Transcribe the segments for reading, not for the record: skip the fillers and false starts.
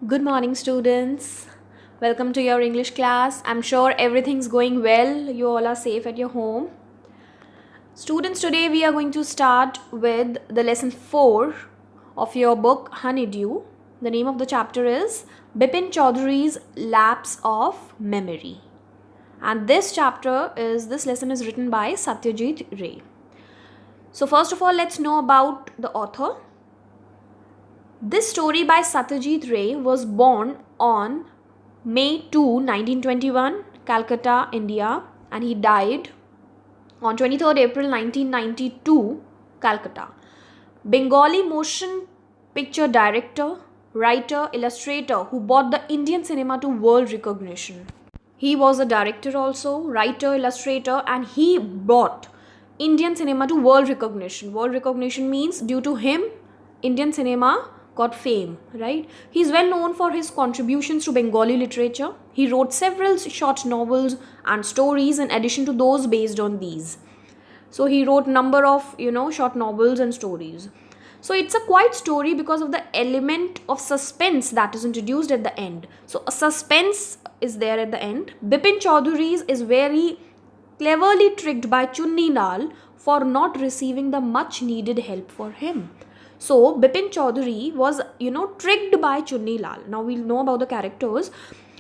Good morning, students. Welcome to your English class. I'm sure everything's going well. You all are safe at your home. Students, today we are going to start with the lesson 4 of your book Honeydew. The name of the chapter is BEPIN Choudhury's Lapse of Memory. And this lesson is written by Satyajit Ray. So first of all, let's know about the author. This story by Satyajit Ray was born on May 2, 1921, Calcutta, India, and he died on 23rd April 1992, Calcutta. Bengali motion picture director, writer, illustrator who brought the Indian cinema to world recognition. He was a director also, writer, illustrator, and he brought Indian cinema to world recognition. World recognition means due to him, Indian cinema got fame, right? He's well known for his contributions to Bengali literature. He wrote several short novels and stories in addition to those based on these. So he wrote number of, short novels and stories. So it's a quiet story because of the element of suspense that is introduced at the end. So a suspense is there at the end. BEPIN Choudhury's is very cleverly tricked by Chunni Lal for not receiving the much needed help for him. So BEPIN Choudhury was, tricked by Chunni Lal. Now we'll know about the characters,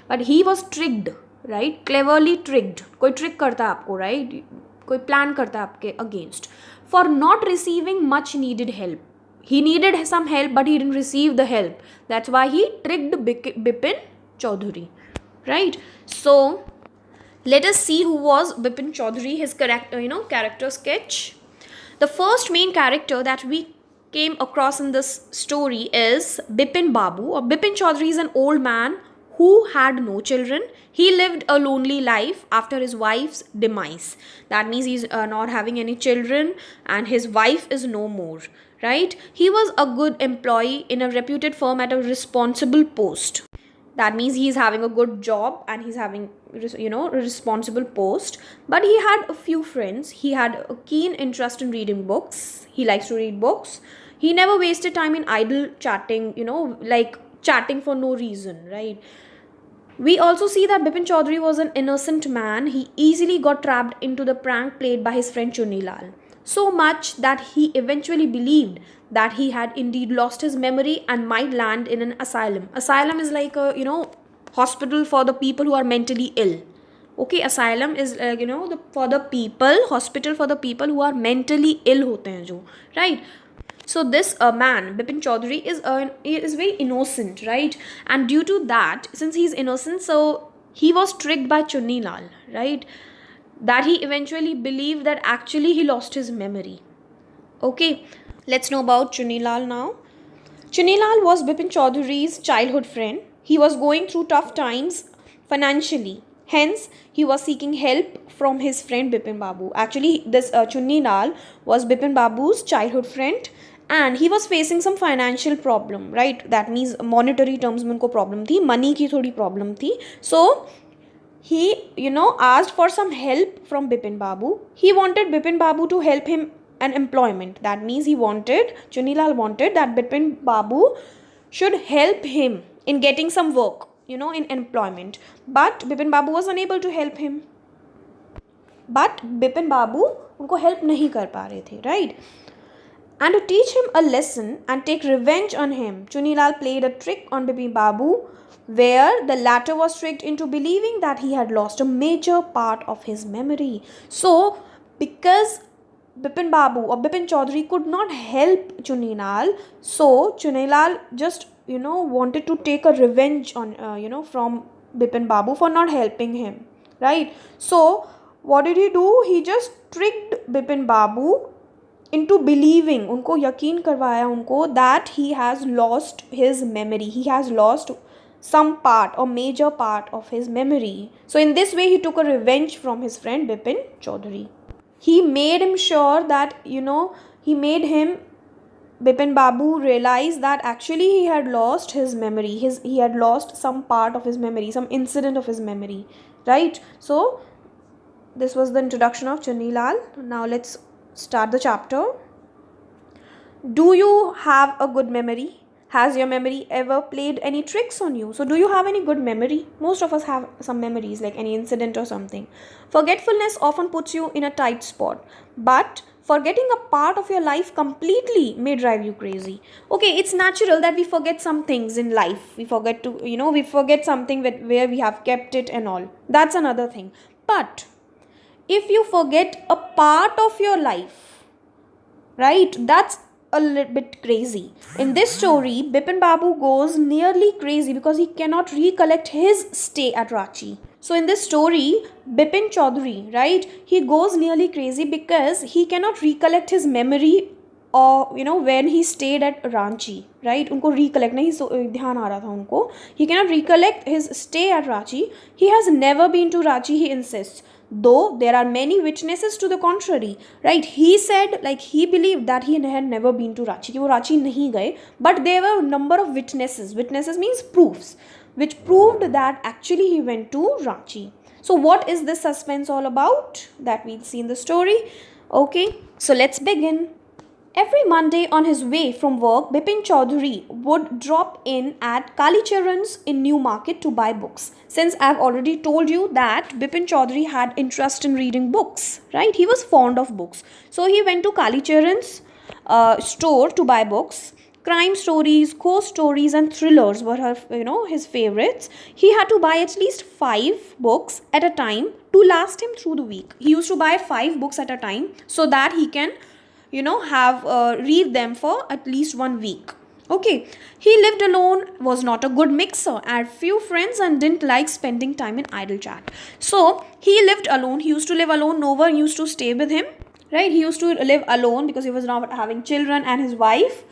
but he was tricked, right? Cleverly tricked. कोई trick करता है आपको, right? कोई plan करता है आपके against for not receiving much needed help. He needed some help, but he didn't receive the help. That's why he tricked BEPIN Choudhury, right? So let us see who was BEPIN Choudhury. His character sketch. The first main character that we came across in this story is Bipin Babu, or Bipin Choudhury is an old man who had no children. He lived a lonely life after his wife's demise. That means he's not having any children and his wife is no more, right? He was a good employee in a reputed firm at a responsible post. That means he's having a good job and he's having a responsible post. But he had a few friends. He had a keen interest in reading books. He likes to read books. He never wasted time in idle chatting, like chatting for no reason, right? We also see that BEPIN Choudhury was an innocent man. He easily got trapped into the prank played by his friend Chunni Lal. So much that he eventually believed that he had indeed lost his memory and might land in an asylum. Asylum is like a, hospital for the people who are mentally ill. Okay, asylum is, for the people, hospital for the people who are mentally ill hote hain jo, right? So this man, BEPIN Choudhury, is very innocent, right? And due to that, since he's innocent, so he was tricked by Chunni Lal, right? That he eventually believed that actually he lost his memory. Okay, let's know about Chunni Lal now. Chunni Lal was BEPIN Choudhury's childhood friend. He was going through tough times financially. Hence, he was seeking help from his friend BEPIN Babu. Actually, this Chunni Lal was BEPIN Babu's childhood friend. And he was facing some financial problem, right? That means monetary terms में उनको problem थी, money की थोड़ी problem थी. So he, asked for some help from BEPIN Babu. He wanted BEPIN Babu to help him an employment. That means Chunni Lal wanted that BEPIN Babu should help him in getting some work, in employment. But BEPIN Babu was unable to help him. But BEPIN Babu उनको help नहीं कर पा रहे थे, right? And to teach him a lesson and take revenge on him, Chunni Lal played a trick on BEPIN Babu, where the latter was tricked into believing that he had lost a major part of his memory. So, because BEPIN Babu or BEPIN Choudhury could not help Chunni Lal, so Chunni Lal just, wanted to take a revenge on, from BEPIN Babu for not helping him, right? So, what did he do? He just tricked BEPIN Babu into believing, उनको यकीन करवाया उनको that he has lost his memory. He has lost some part or major part of his memory. So in this way, he took a revenge from his friend BEPIN Choudhury. He made him sure that, he made him, BEPIN Babu, realize that actually he had lost his memory. He had lost some part of his memory, some incident of his memory, right? So this was the introduction of Chunni Lal. Now let's start the chapter. Do you have a good memory? Has your memory ever played any tricks on you? So, do you have any good memory? Most of us have some memories, like any incident or something. Forgetfulness often puts you in a tight spot, but forgetting a part of your life completely may drive you crazy. Okay, it's natural that we forget some things in life. We forget to, we forget something where we have kept it and all. That's another thing. But if you forget a part of your life, right, that's a little bit crazy. In this story, Bipin Babu goes nearly crazy because he cannot recollect his stay at Ranchi. So in this story, Bipin Chaudhary, right, he goes nearly crazy because he cannot recollect his memory or when he stayed at Ranchi, right? उनको recollect नहीं ध्यान आ रहा था उनको. He cannot recollect his stay at Ranchi. He has never been to Ranchi, he insists. Though there are many witnesses to the contrary, right? He said, like, he believed that he had never been to Ranchi, कि वो Ranchi नहीं गए, but there were a number of witnesses. Witnesses means proofs, which proved that actually he went to Ranchi. So what is this suspense all about? That we'll see in the story. Okay, so let's begin. Every Monday on his way from work, Bipin Chaudhary would drop in at Kalicharan's in New Market to buy books. Since I've already told you that Bipin Chaudhary had interest in reading books, right? He was fond of books. So he went to Kalicharan's store to buy books. Crime stories, ghost stories and thrillers were his favorites. He had to buy at least 5 books at a time to last him through the week. He used to buy 5 books at a time so that he can read them for at least 1 week. Okay, he lived alone, was not a good mixer, had few friends and didn't like spending time in idle chat. So he lived alone. He used to live alone. No one used to stay with him, right? He used to live alone because he was not having children and his wife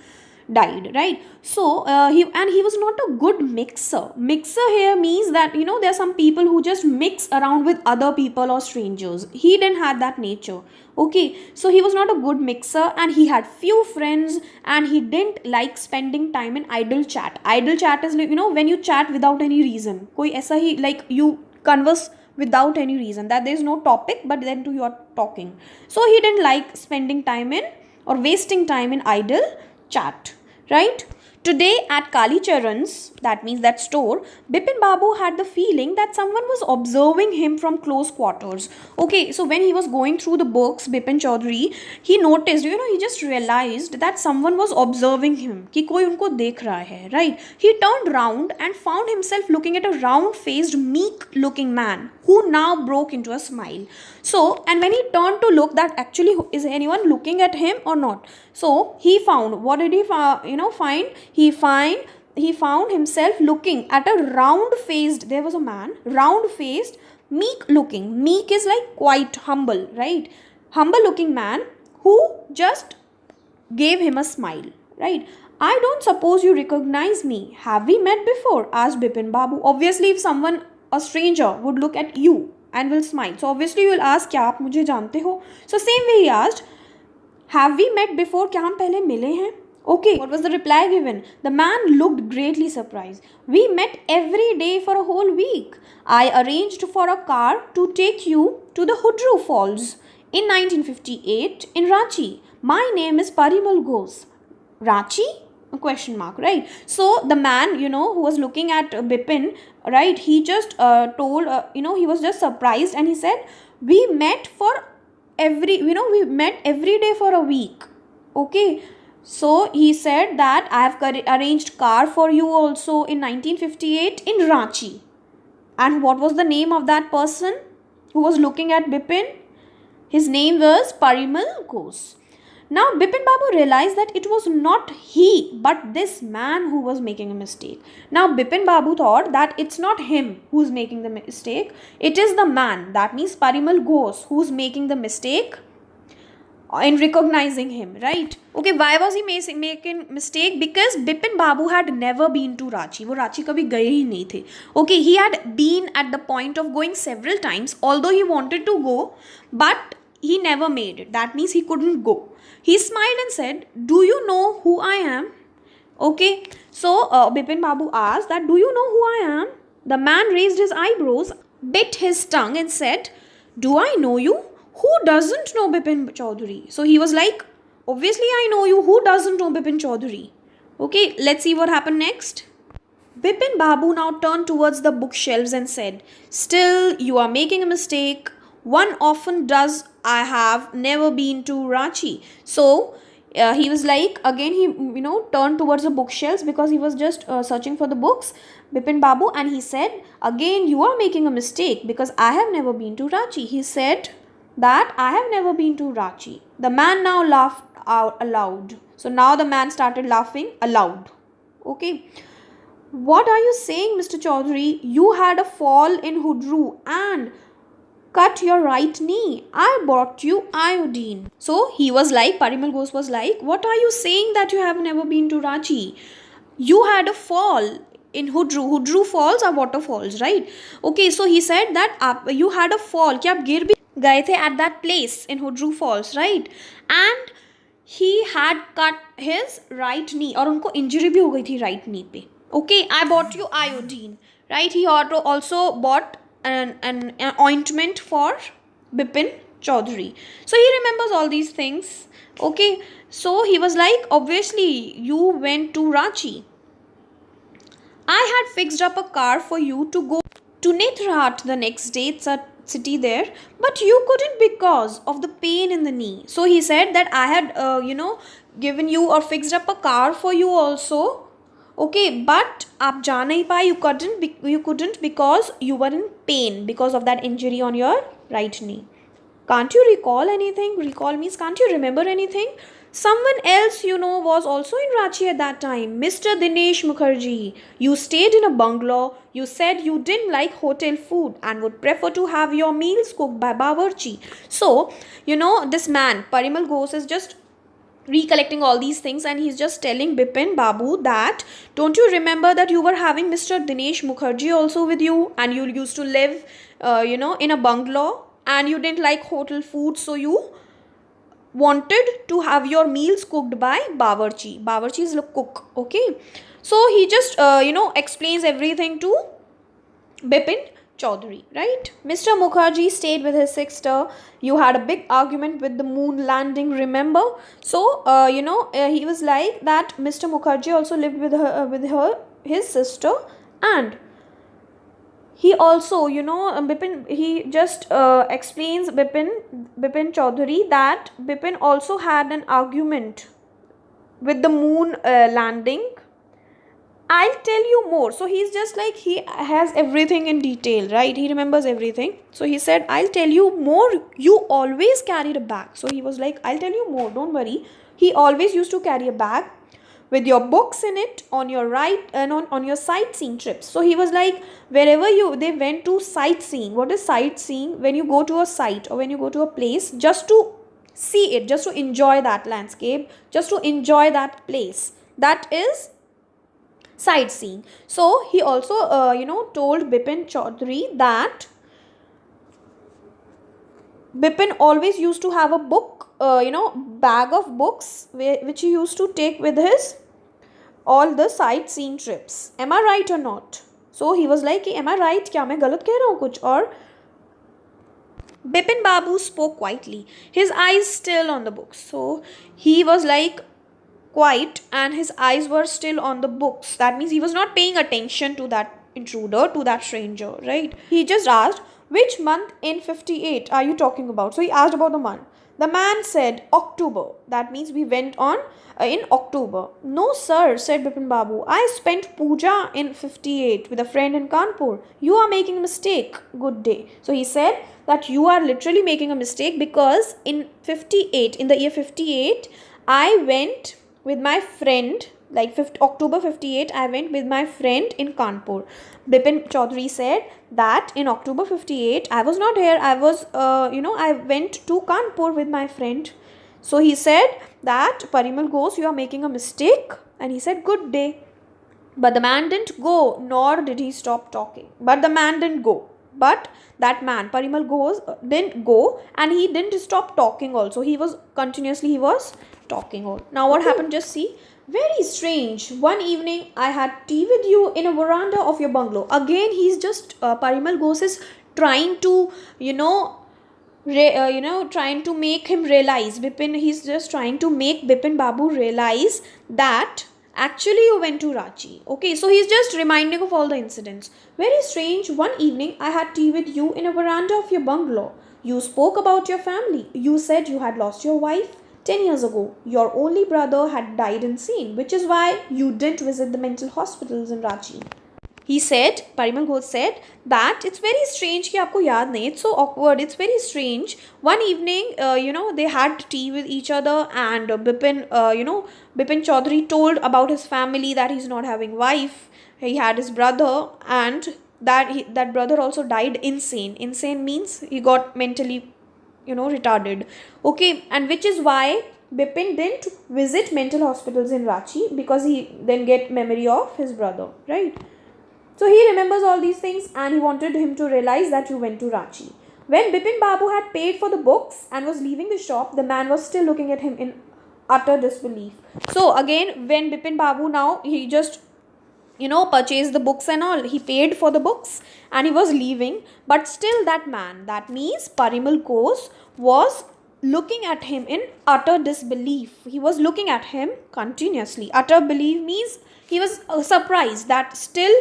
died, right? So he was not a good mixer. Mixer here means that there are some people who just mix around with other people or strangers. He didn't have that nature. Okay, so he was not a good mixer and he had few friends and he didn't like spending time in idle chat. Idle chat is when you chat without any reason. Koi aisa hi, like you converse without any reason, that there is no topic but then you are talking. So he didn't like spending time in or wasting time in idle chat, right? Today at Kalicharan's, that means that store, Bipin Babu had the feeling that someone was observing him from close quarters. Okay, so when he was going through the books, Bipin Chaudhary, he noticed, he just realized that someone was observing him. Ki koi unko dekh raha hai, right? He turned round and found himself looking at a round-faced, meek-looking man who now broke into a smile. So, and when he turned to look, that actually, is anyone looking at him or not? So, he found, what did he find? He found himself looking at a round-faced, there was a man, round-faced, meek-looking. Meek is like quite humble, right? Humble-looking man who just gave him a smile, right? I don't suppose you recognize me. Have we met before? Asked Bipin Babu. Obviously, if someone, a stranger, would look at you and will smile, so obviously you will ask, क्या आप मुझे जानते हो? So same way he asked, have we met before? क्या हम पहले मिले हैं? Okay, what was the reply given? The man looked greatly surprised. We met every day for a whole week. I arranged for a car to take you to the Hudru Falls in 1958 in Ranchi. My name is Parimal Ghosh. Ranchi? A question mark, right? So the man, who was looking at Bipin, right, he just told, he was just surprised and he said, we met every day for a week. Okay. So he said that I have arranged car for you also in 1958 in Ranchi. And what was the name of that person who was looking at Bipin? His name was Parimal Ghosh. Now Bipin Babu realized that it was not he but this man who was making a mistake. Now Bipin Babu thought that it's not him who's making the mistake. It is the man, that means Parimal Ghosh, who's making the mistake in recognizing him, right? Okay, why was he making mistake? Because Bipin Babu had never been to Ranchi. वो Ranchi कभी गए ही नहीं थे. Okay, he had been at the point of going several times, although he wanted to go, but he never made it. That means he couldn't go. He smiled and said, do you know who I am? Okay, so Bipin Babu asked that, do you know who I am? The man raised his eyebrows, bit his tongue and said, do I know you? Who doesn't know Bipin Chaudhary? So he was like, obviously I know you. Who doesn't know Bipin Chaudhary? Okay, let's see what happened next. Bipin Babu now turned towards the bookshelves and said, "Still, you are making a mistake. One often does. I have never been to Ranchi." So, he was like, again, he, turned towards the bookshelves because he was just searching for the books, Bipin Babu, and he said, "Again, you are making a mistake because I have never been to Ranchi." He said that I have never been to Ranchi. The man now laughed out aloud. So, now the man started laughing aloud. Okay. "What are you saying, Mr. Chaudhary? You had a fall in Hudru and cut your right knee. I brought you iodine." So he was like, Parimal Ghosh was like, "What are you saying that you have never been to Ranchi? You had a fall in Hudru. Hudru falls are waterfalls, right?" Okay, so he said that you had a fall. क्या आप गिर भी गए थे at that place in Hudru Falls, right? And he had cut his right knee. और उनको injury भी हो गई थी right knee पे. Okay, I bought you iodine, right? He also bought an ointment for Bipin Chaudhary. So he remembers all these things. Okay, so he was like, "Obviously, you went to Ranchi. I had fixed up a car for you to go to Netrahat the next day. It's a city there, but you couldn't because of the pain in the knee." So he said that I had, given you or fixed up a car for you also. Okay, but आप जा नहीं पाए, you couldn't because you were in pain because of that injury on your right knee. Can't you recall anything? Recall means can't you remember anything? Someone else was also in Ranchi at that time, Mr. Dinesh Mukherjee. You stayed in a bungalow. You said you didn't like hotel food and would prefer to have your meals cooked by Bawarchi. So, this man, Parimal Ghosh, is just recollecting all these things, and he's just telling Bipin Babu that, "Don't you remember that you were having Mr. Dinesh Mukherjee also with you, and you used to live in a bungalow, and you didn't like hotel food, so you wanted to have your meals cooked by Bawarchi." Bawarchi is the cook. Okay, so he just explains everything to Bipin Chaudhary, right? "Mr. Mukherjee stayed with his sister. You had a big argument with the moon landing, remember?" So, he was like that Mr. Mukherjee also lived with his sister, and he also, Bipin, he just explains Bipin Chaudhary that Bipin also had an argument with the moon landing. "I'll tell you more." So he's just like, he has everything in detail, right? He remembers everything. So he said, "I'll tell you more. You always carried a bag." So he was like, "I'll tell you more, don't worry." He always used to carry a bag with your books in it on your right and on your sightseeing trips. So he was like, wherever they went to sightseeing. What is sightseeing? When you go to a site or when you go to a place just to see it, just to enjoy that landscape, just to enjoy that place. That is sightseeing. So he also told Bipin Chaudhary that Bipin always used to have a book, bag of books which he used to take with his all the sightseeing trips. Am I right or not? So he was like, "Am I right? क्या मैं गलत कह रहा हूँ कुछ?" और Bipin Babu spoke quietly, his eyes still on the books. So he was like quiet and his eyes were still on the books. That means he was not paying attention to that intruder, to that stranger, right? He just asked, "Which month in 58 are you talking about?" So he asked about the month. The man said, "October." That means we went on in October. "No sir," said Bipin Babu, "I spent puja in 58 with a friend in Kanpur. You are making a mistake. Good day." So he said that you are literally making a mistake because in 58, in the year 58, I went with my friend, like October 58, I went with my friend in Kanpur. Bipin Chaudhary said that in October 58, I was not here. I was, I went to Kanpur with my friend. So he said that, "Parimal Ghosh, you are making a mistake." And he said, "Good day." But the man didn't go, nor did he stop talking. But the man didn't go. But that man, Parimal Ghosh, didn't go, and he didn't stop talking also. He was talking. Now what happened? Just see. "Very strange. One evening I had tea with you in a veranda of your bungalow." Again, he's just Parimal Ghosh is trying to trying to make him realize. He's just trying to make Bipin Babu realize that Actually, you went to Ranchi. Okay, so he's just reminding of all the incidents. Very strange. One evening, I had tea with you in a veranda of your bungalow. You spoke about your family. You said you had lost your wife 10 years ago. Your only brother had died insane, which is why you didn't visit the mental hospitals in Ranchi. He said, Parimal Ghosh said, that it's very strange कि आपको याद नहीं. It's so awkward. It's very strange. One evening, they had tea with each other, and Bipin Chaudhary told about his family, that he's not having wife. He had his brother, and that brother also died insane. Insane means he got mentally, retarded. Okay, and which is why Bipin didn't visit mental hospitals in Ranchi, because he then get memory of his brother, right? So he remembers all these things, and he wanted him to realize that you went to Ranchi. When Bipin Babu had paid for the books and was leaving the shop, the man was still looking at him in utter disbelief. So again, when Bipin Babu now, he just, purchased the books and all, he paid for the books and he was leaving, but still that man, that means Parimal Ghosh, was looking at him in utter disbelief. He was looking at him continuously. Utter belief means he was surprised that still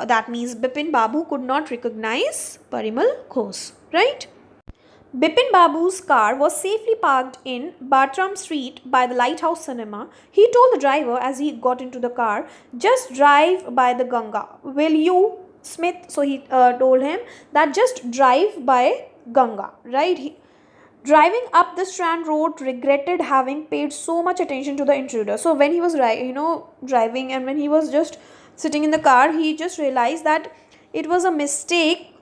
that means Bipin Babu could not recognize Parimal Ghosh, right? Bipin Babu's car was safely parked in Bartram Street by the Lighthouse Cinema. He told the driver as he got into the car, just drive by the Ganga. Will you, Smith? So he told him that just drive by Ganga, right? Driving up the Strand Road, regretted having paid so much attention to the intruder. So when he was driving, and when he was just sitting in the car, he just realized that it was a mistake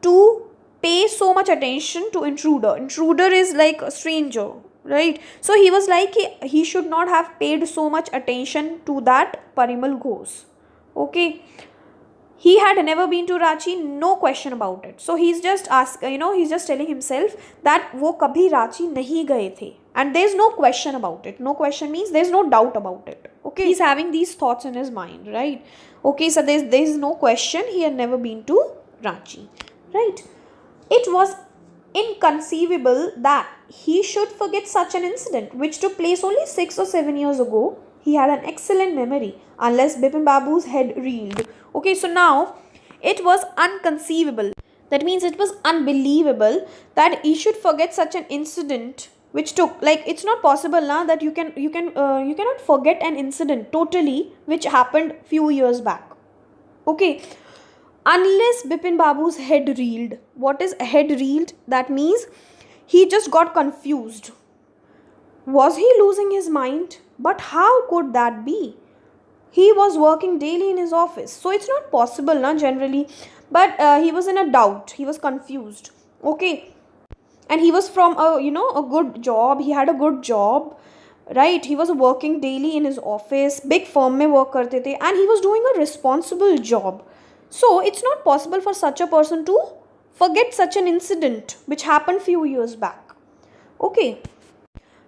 to pay so much attention to intruder. Intruder is like a stranger, right? So he was like, he should not have paid so much attention to that Parimal Ghosh. Okay. He had never been to Ranchi, no question about it. So he's just he's just telling himself that wo kabhi Ranchi nahi gaye the. And there's no question about it. No question means there's no doubt about it. Okay, he's having these thoughts in his mind, right? Okay, so there's no question, he had never been to Ranchi, right? It was inconceivable that he should forget such an incident, which took place only 6 or 7 years ago. He had an excellent memory, unless Bipin Babu's head reeled. Okay, so now it was inconceivable. That means it was unbelievable that he should forget such an incident, which took, like, it's not possible now that you cannot forget an incident totally which happened few years back. Okay, unless Bipin Babu's head reeled. What is head reeled? That means he just got confused. Was he losing his mind? But how could that be? He was working daily in his office, so it's not possible, generally. But he was in a doubt. He was confused. Okay, and he was from a good job. He had a good job, right? He was working daily in his office, big firm mein work karte the, and he was doing a responsible job. So it's not possible for such a person to forget such an incident which happened few years back. Okay,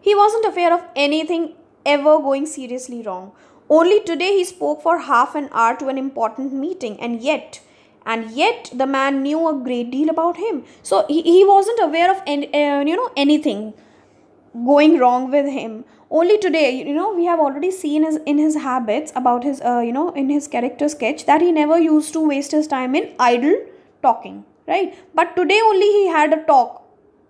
he wasn't aware of anything ever going seriously wrong. Only today he spoke for half an hour to an important meeting, and yet the man knew a great deal about him. So he wasn't aware of anything going wrong with him. Only today, we have already seen in his habits about his, in his character sketch, that he never used to waste his time in idle talking, right? But today only he had a talk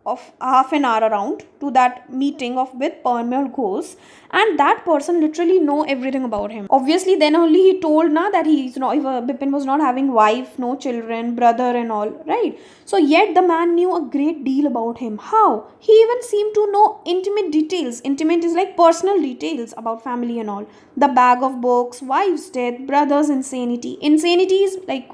of half an hour around to that meeting with Parimal Ghosh, and that person literally know everything about him. Obviously, then only he told that Bipin was not having wife, no children, brother and all, right? So yet the man knew a great deal about him. How? He even seemed to know intimate details. Intimate is like personal details about family and all. The bag of books, wife's death, brother's insanity. Insanity is like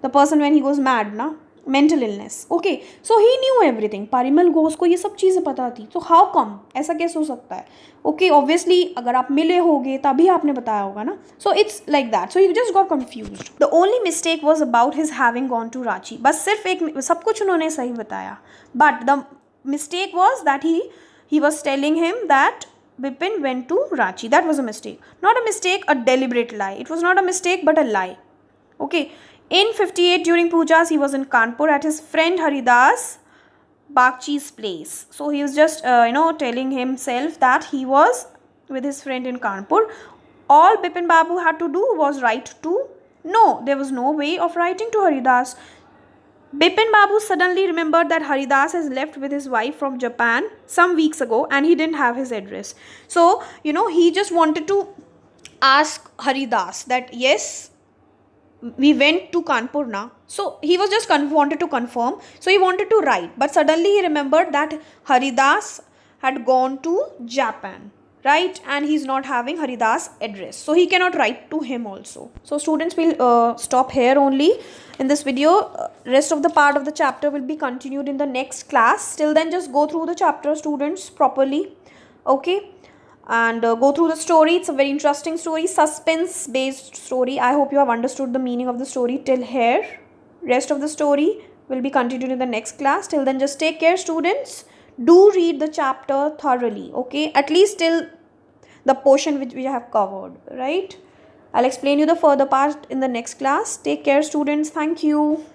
the person when he goes mad, mental illness. Okay, so he knew everything. Parimal Ghosh को ये सब चीज़ें पता थी. So how come? ऐसा कैसे हो सकता है? Okay, obviously अगर आप मिले होगे तभी आपने बताया होगा ना. So it's like that. So he just got confused. The only mistake was about his having gone to Ranchi. बस सिर्फ एक सब कुछ उन्होंने सही बताया. But the mistake was that he was telling him that Bipin went to Ranchi. That was a mistake. Not a mistake, a deliberate lie. It was not a mistake but a lie. Okay. In 58, during pujas, he was in Kanpur at his friend Haridas Bagchi's place. So he was just, telling himself that he was with his friend in Kanpur. all Bipin Babu had to do was write to? No, there was no way of writing to Haridas. Bipin Babu suddenly remembered that Haridas has left with his wife from Japan some weeks ago and he didn't have his address. So, he just wanted to ask Haridas that, yes, we went to Kanpur now. So, he was just wanted to confirm. So, he wanted to write. But suddenly he remembered that Haridas had gone to Japan, right? And he's not having Haridas' address. So, he cannot write to him also. So, students will stop here only in this video. Rest of the part of the chapter will be continued in the next class. Till then, just go through the chapter, students, properly. Okay? And go through the story. It's a very interesting story, suspense based story. I hope you have understood the meaning of the story till here. Rest of the story will be continued in the next class. Till then, just take care, students. Do read the chapter thoroughly, okay? At least till the portion which we have covered, right? I'll explain you the further part in the next class. Take care, students. Thank you.